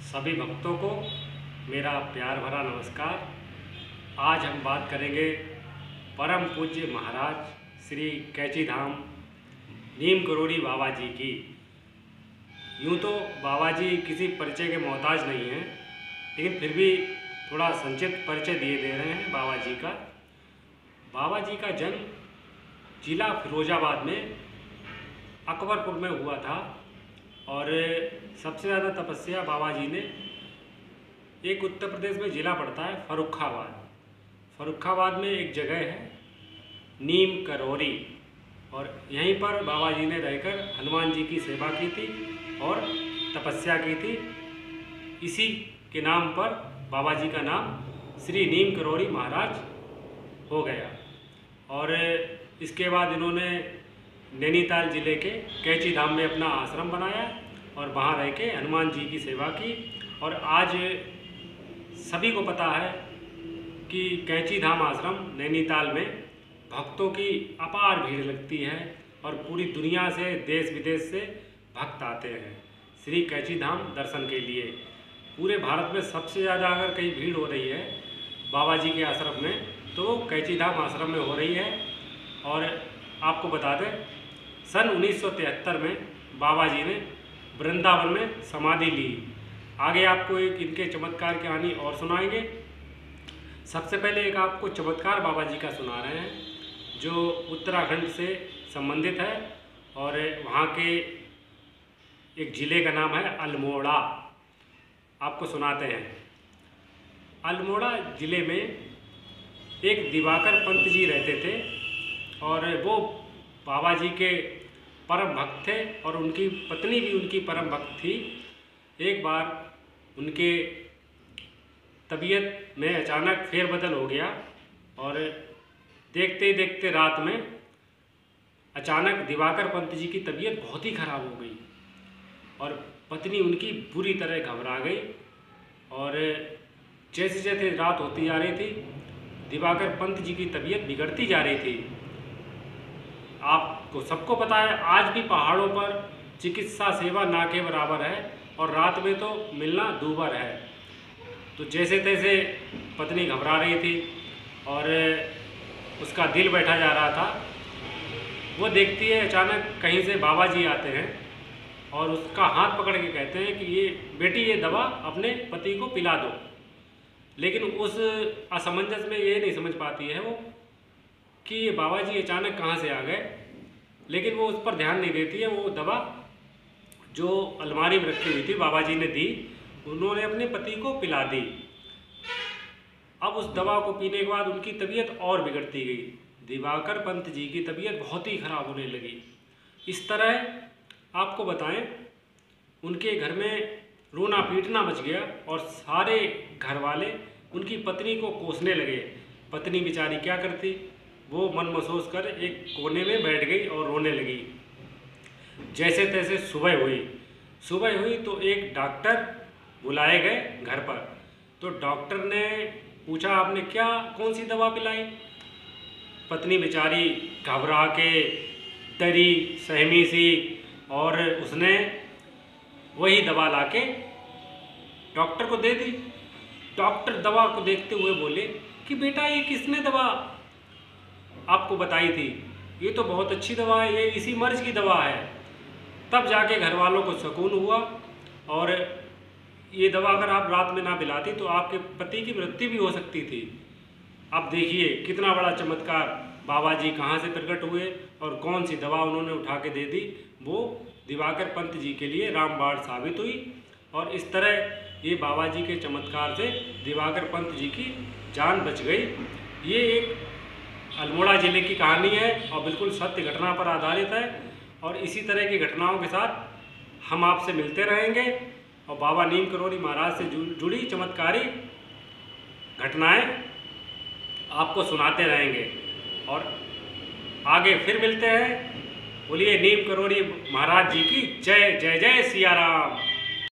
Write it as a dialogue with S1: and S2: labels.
S1: सभी भक्तों को मेरा प्यार भरा नमस्कार। आज हम बात करेंगे परम पूज्य महाराज श्री कैची धाम नीम करोड़ी बाबा जी की। यूँ तो बाबा जी किसी परिचय के मोहताज नहीं हैं, लेकिन फिर भी थोड़ा संक्षिप्त परिचय दे रहे हैं बाबा जी का। बाबा जी का जन्म जिला फिरोजाबाद में अकबरपुर में हुआ था और सबसे ज़्यादा तपस्या बाबा जी ने एक उत्तर प्रदेश में ज़िला पड़ता है फर्रुखाबाद में एक जगह है नीम करोड़ी, और यहीं पर बाबा जी ने रहकर हनुमान जी की सेवा की थी और तपस्या की थी। इसी के नाम पर बाबा जी का नाम श्री नीम करोड़ी महाराज हो गया। और इसके बाद इन्होंने नैनीताल ज़िले के कैची धाम में अपना आश्रम बनाया और वहाँ रह के हनुमान जी की सेवा की। और आज सभी को पता है कि कैची धाम आश्रम नैनीताल में भक्तों की अपार भीड़ लगती है और पूरी दुनिया से देश विदेश से भक्त आते हैं श्री कैची धाम दर्शन के लिए। पूरे भारत में सबसे ज़्यादा अगर कहीं भीड़ हो रही है बाबा जी के आश्रम में तो कैची धाम आश्रम में हो रही है। और आपको बता दें, सन 1973 में बाबा जी ने वृंदावन में समाधि ली। आगे आपको एक इनके चमत्कार की कहानी और सुनाएंगे। सबसे पहले एक आपको चमत्कार बाबा जी का सुना रहे हैं जो उत्तराखंड से संबंधित है और वहाँ के एक ज़िले का नाम है अल्मोड़ा। आपको सुनाते हैं। अल्मोड़ा ज़िले में एक दिवाकर पंत जी रहते थे और वो बाबा जी के परम भक्त थे और उनकी पत्नी भी उनकी परम भक्त थी। एक बार उनके तबीयत में अचानक फेरबदल हो गया और देखते ही देखते रात में अचानक दिवाकर पंत जी की तबीयत बहुत ही ख़राब हो गई और पत्नी उनकी बुरी तरह घबरा गई। और जैसे जैसे रात होती जा रही थी दिवाकर पंत जी की तबीयत बिगड़ती जा रही थी। आपको सबको पता है आज भी पहाड़ों पर चिकित्सा सेवा ना के बराबर है और रात में तो मिलना दूभर है। तो जैसे तैसे पत्नी घबरा रही थी और उसका दिल बैठा जा रहा था। वो देखती है अचानक कहीं से बाबा जी आते हैं और उसका हाथ पकड़ के कहते हैं कि ये बेटी ये दवा अपने पति को पिला दो। लेकिन उस असमंजस में ये नहीं समझ पाती है वो कि ये बाबा जी अचानक कहाँ से आ गए, लेकिन वो उस पर ध्यान नहीं देती है। वो दवा जो अलमारी में रखी हुई थी बाबा जी ने दी, उन्होंने अपने पति को पिला दी। अब उस दवा को पीने के बाद उनकी तबीयत और बिगड़ती गई। दिवाकर पंत जी की तबीयत बहुत ही ख़राब होने लगी। इस तरह आपको बताएं उनके घर में रोना पीटना मच गया और सारे घर वाले उनकी पत्नी को कोसने लगे। पत्नी बेचारी क्या करती, वो मन महसूस कर एक कोने में बैठ गई और रोने लगी। जैसे तैसे सुबह हुई तो एक डॉक्टर बुलाए गए घर पर। तो डॉक्टर ने पूछा आपने क्या कौन सी दवा पिलाई। पत्नी बेचारी घबरा के डरी सहमी सी और उसने वही दवा लाके डॉक्टर को दे दी। डॉक्टर दवा को देखते हुए बोले कि बेटा ये किसने दवा आपको बताई थी, ये तो बहुत अच्छी दवा है, ये इसी मर्ज की दवा है। तब जाके घर वालों को सुकून हुआ और ये दवा अगर आप रात में ना पिलाती तो आपके पति की मृत्यु भी हो सकती थी। अब देखिए कितना बड़ा चमत्कार, बाबा जी कहाँ से प्रकट हुए और कौन सी दवा उन्होंने उठा के दे दी। वो दिवाकर पंत जी के लिए रामबाण साबित हुई। और इस तरह ये बाबा जी के चमत्कार से दिवाकर पंत जी की जान बच गई। ये एक अल्मोड़ा ज़िले की कहानी है और बिल्कुल सत्य घटना पर आधारित है। और इसी तरह की घटनाओं के साथ हम आपसे मिलते रहेंगे और बाबा नीम करोड़ी महाराज से जुड़ी चमत्कारी घटनाएं आपको सुनाते रहेंगे। और आगे फिर मिलते हैं। बोलिए नीम करोड़ी महाराज जी की जय। जय जय सिया राम।